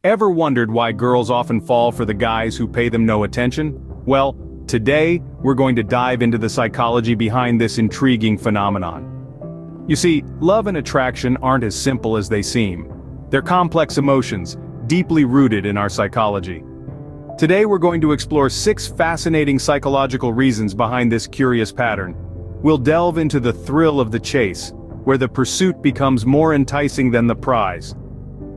Ever wondered why girls often fall for the guys who pay them no attention? Well, today, we're going to dive into the psychology behind this intriguing phenomenon. You see, love and attraction aren't as simple as they seem. They're complex emotions, deeply rooted in our psychology. Today we're going to explore 6 fascinating psychological reasons behind this curious pattern. We'll delve into the thrill of the chase, where the pursuit becomes more enticing than the prize.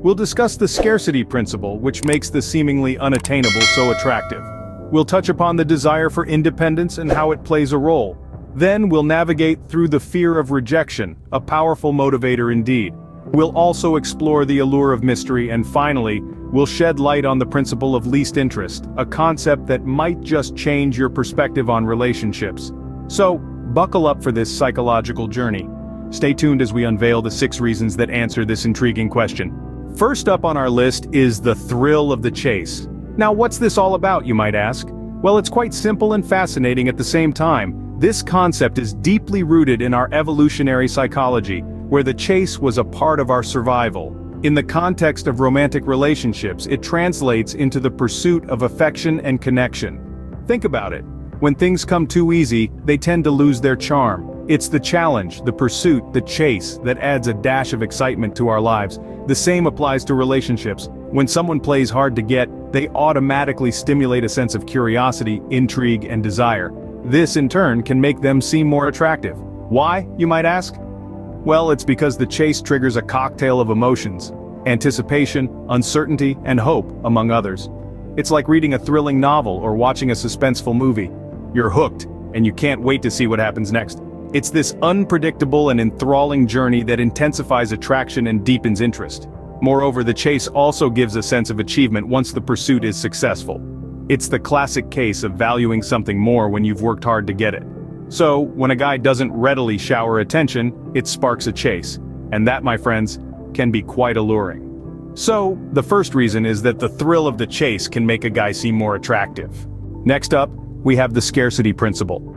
We'll discuss the scarcity principle, which makes the seemingly unattainable so attractive. We'll touch upon the desire for independence and how it plays a role. Then we'll navigate through the fear of rejection, a powerful motivator indeed. We'll also explore the allure of mystery, and finally, we'll shed light on the principle of least interest, a concept that might just change your perspective on relationships. So, buckle up for this psychological journey. Stay tuned as we unveil the 6 reasons that answer this intriguing question. First up on our list is the thrill of the chase. Now, what's this all about, you might ask? Well, it's quite simple and fascinating at the same time. This concept is deeply rooted in our evolutionary psychology, where the chase was a part of our survival. In the context of romantic relationships, it translates into the pursuit of affection and connection. Think about it. When things come too easy, they tend to lose their charm. It's the challenge, the pursuit, the chase that adds a dash of excitement to our lives. The same applies to relationships. When someone plays hard to get, they automatically stimulate a sense of curiosity, intrigue, and desire. This, in turn, can make them seem more attractive. Why, you might ask? Well, it's because the chase triggers a cocktail of emotions: anticipation, uncertainty, and hope, among others. It's like reading a thrilling novel or watching a suspenseful movie. You're hooked, and you can't wait to see what happens next. It's this unpredictable and enthralling journey that intensifies attraction and deepens interest. Moreover, the chase also gives a sense of achievement once the pursuit is successful. It's the classic case of valuing something more when you've worked hard to get it. So, when a guy doesn't readily shower attention, it sparks a chase. And that, my friends, can be quite alluring. So, the first reason is that the thrill of the chase can make a guy seem more attractive. Next up, we have the scarcity principle.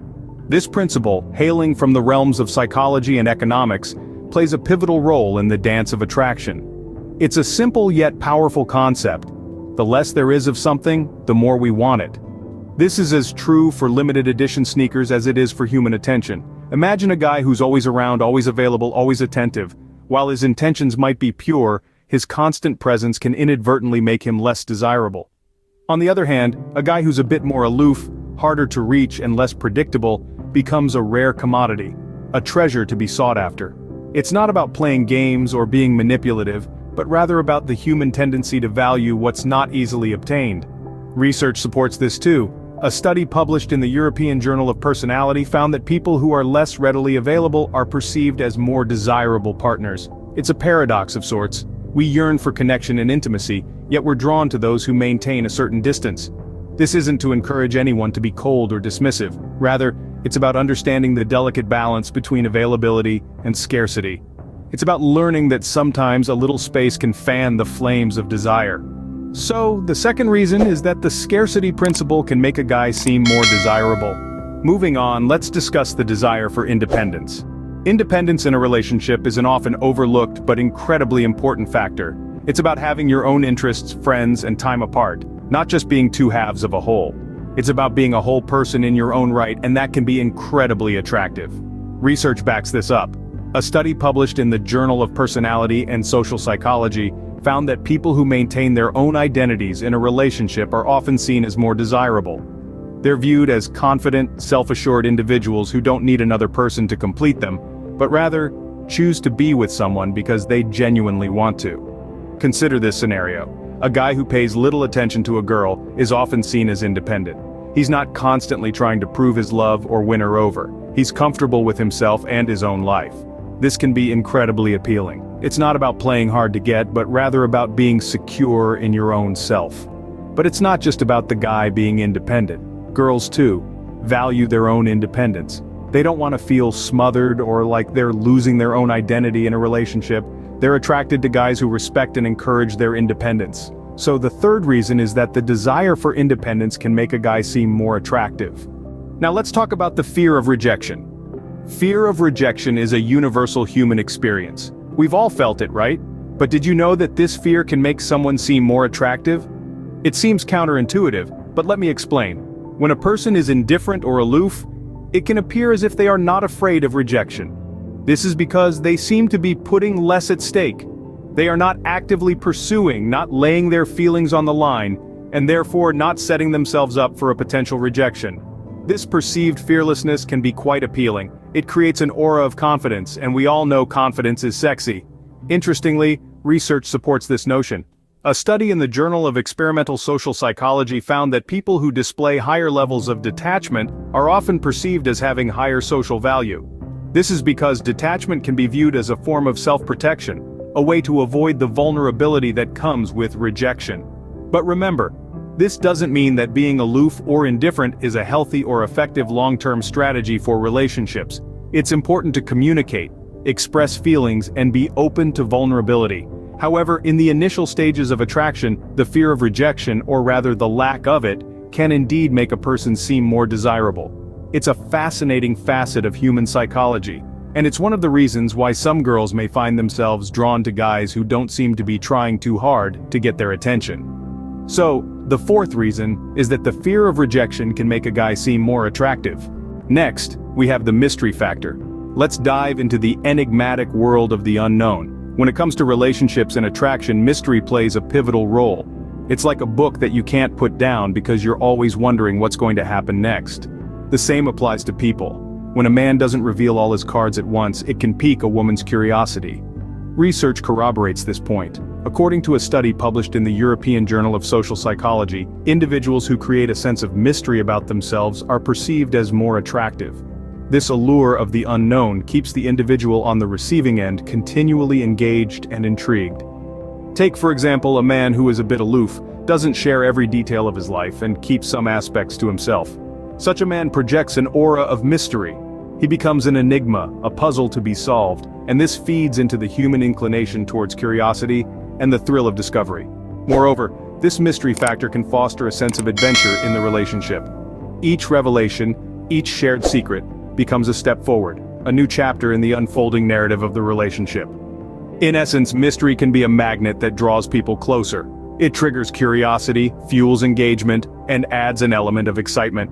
This principle, hailing from the realms of psychology and economics, plays a pivotal role in the dance of attraction. It's a simple yet powerful concept. The less there is of something, the more we want it. This is as true for limited edition sneakers as it is for human attention. Imagine a guy who's always around, always available, always attentive. While his intentions might be pure, his constant presence can inadvertently make him less desirable. On the other hand, a guy who's a bit more aloof, harder to reach, and less predictable becomes a rare commodity, a treasure to be sought after. It's not about playing games or being manipulative, but rather about the human tendency to value what's not easily obtained. Research supports this too. A study published in the European Journal of Personality found that people who are less readily available are perceived as more desirable partners. It's a paradox of sorts. We yearn for connection and intimacy, yet we're drawn to those who maintain a certain distance. This isn't to encourage anyone to be cold or dismissive. Rather, it's about understanding the delicate balance between availability and scarcity. It's about learning that sometimes a little space can fan the flames of desire. So, the second reason is that the scarcity principle can make a guy seem more desirable. Moving on, let's discuss the desire for independence. Independence in a relationship is an often overlooked but incredibly important factor. It's about having your own interests, friends, and time apart, not just being two halves of a whole. It's about being a whole person in your own right, and that can be incredibly attractive. Research backs this up. A study published in the Journal of Personality and Social Psychology found that people who maintain their own identities in a relationship are often seen as more desirable. They're viewed as confident, self-assured individuals who don't need another person to complete them, but rather choose to be with someone because they genuinely want to. Consider this scenario. A guy who pays little attention to a girl is often seen as independent. He's not constantly trying to prove his love or win her over. He's comfortable with himself and his own life. This can be incredibly appealing. It's not about playing hard to get, but rather about being secure in your own self. But it's not just about the guy being independent. Girls, too, value their own independence. They don't want to feel smothered or like they're losing their own identity in a relationship. They're attracted to guys who respect and encourage their independence. So the third reason is that the desire for independence can make a guy seem more attractive. Now let's talk about the fear of rejection. Fear of rejection is a universal human experience. We've all felt it, right? But did you know that this fear can make someone seem more attractive? It seems counterintuitive, but let me explain. When a person is indifferent or aloof, it can appear as if they are not afraid of rejection. This is because they seem to be putting less at stake. They are not actively pursuing, not laying their feelings on the line, and therefore not setting themselves up for a potential rejection. This perceived fearlessness can be quite appealing. It creates an aura of confidence, and we all know confidence is sexy. Interestingly, research supports this notion. A study in the Journal of Experimental Social Psychology found that people who display higher levels of detachment are often perceived as having higher social value. This is because detachment can be viewed as a form of self-protection, a way to avoid the vulnerability that comes with rejection. But remember, this doesn't mean that being aloof or indifferent is a healthy or effective long-term strategy for relationships. It's important to communicate, express feelings, and be open to vulnerability. However, in the initial stages of attraction, the fear of rejection, or rather the lack of it, can indeed make a person seem more desirable. It's a fascinating facet of human psychology, and it's one of the reasons why some girls may find themselves drawn to guys who don't seem to be trying too hard to get their attention. So, the fourth reason is that the fear of rejection can make a guy seem more attractive. Next, we have the mystery factor. Let's dive into the enigmatic world of the unknown. When it comes to relationships and attraction, mystery plays a pivotal role. It's like a book that you can't put down because you're always wondering what's going to happen next. The same applies to people. When a man doesn't reveal all his cards at once, it can pique a woman's curiosity. Research corroborates this point. According to a study published in the European Journal of Social Psychology, individuals who create a sense of mystery about themselves are perceived as more attractive. This allure of the unknown keeps the individual on the receiving end continually engaged and intrigued. Take, for example, a man who is a bit aloof, doesn't share every detail of his life, and keeps some aspects to himself. Such a man projects an aura of mystery. He becomes an enigma, a puzzle to be solved, and this feeds into the human inclination towards curiosity and the thrill of discovery. Moreover, this mystery factor can foster a sense of adventure in the relationship. Each revelation, each shared secret, becomes a step forward, a new chapter in the unfolding narrative of the relationship. In essence, mystery can be a magnet that draws people closer. It triggers curiosity, fuels engagement, and adds an element of excitement.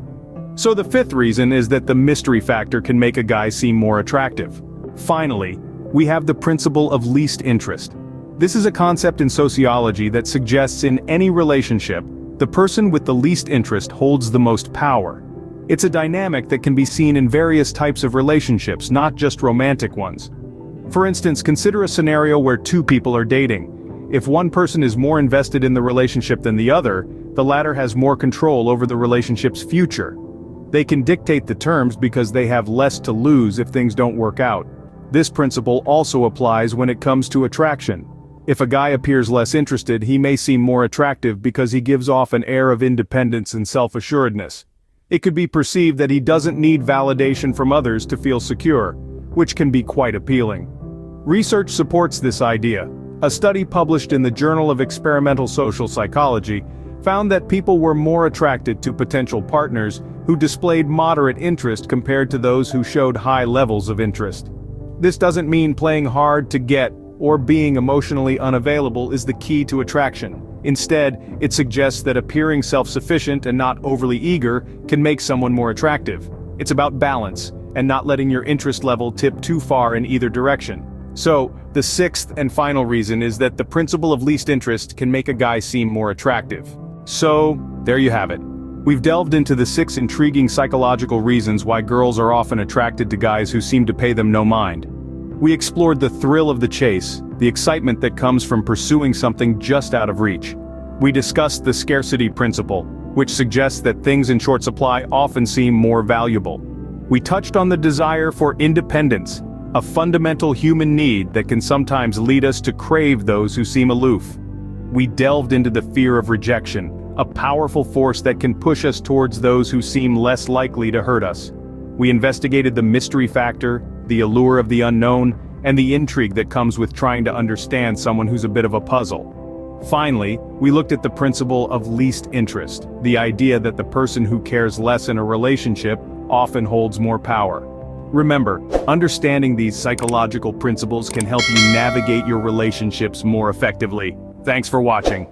So the fifth reason is that the mystery factor can make a guy seem more attractive. Finally, we have the principle of least interest. This is a concept in sociology that suggests in any relationship, the person with the least interest holds the most power. It's a dynamic that can be seen in various types of relationships, not just romantic ones. For instance, consider a scenario where two people are dating. If one person is more invested in the relationship than the other, the latter has more control over the relationship's future. They can dictate the terms because they have less to lose if things don't work out. This principle also applies when it comes to attraction. If a guy appears less interested, he may seem more attractive because he gives off an air of independence and self-assuredness. It could be perceived that he doesn't need validation from others to feel secure, which can be quite appealing. Research supports this idea. A study published in the Journal of Experimental Social Psychology found that people were more attracted to potential partners who displayed moderate interest compared to those who showed high levels of interest. This doesn't mean playing hard to get or being emotionally unavailable is the key to attraction. Instead, it suggests that appearing self-sufficient and not overly eager can make someone more attractive. It's about balance, and not letting your interest level tip too far in either direction. So, the sixth and final reason is that the principle of least interest can make a guy seem more attractive. So, there you have it. We've delved into the 6 intriguing psychological reasons why girls are often attracted to guys who seem to pay them no mind. We explored the thrill of the chase, the excitement that comes from pursuing something just out of reach. We discussed the scarcity principle, which suggests that things in short supply often seem more valuable. We touched on the desire for independence, a fundamental human need that can sometimes lead us to crave those who seem aloof. We delved into the fear of rejection, a powerful force that can push us towards those who seem less likely to hurt us. We investigated the mystery factor, the allure of the unknown, and the intrigue that comes with trying to understand someone who's a bit of a puzzle. Finally, we looked at the principle of least interest, the idea that the person who cares less in a relationship often holds more power. Remember, understanding these psychological principles can help you navigate your relationships more effectively. Thanks for watching.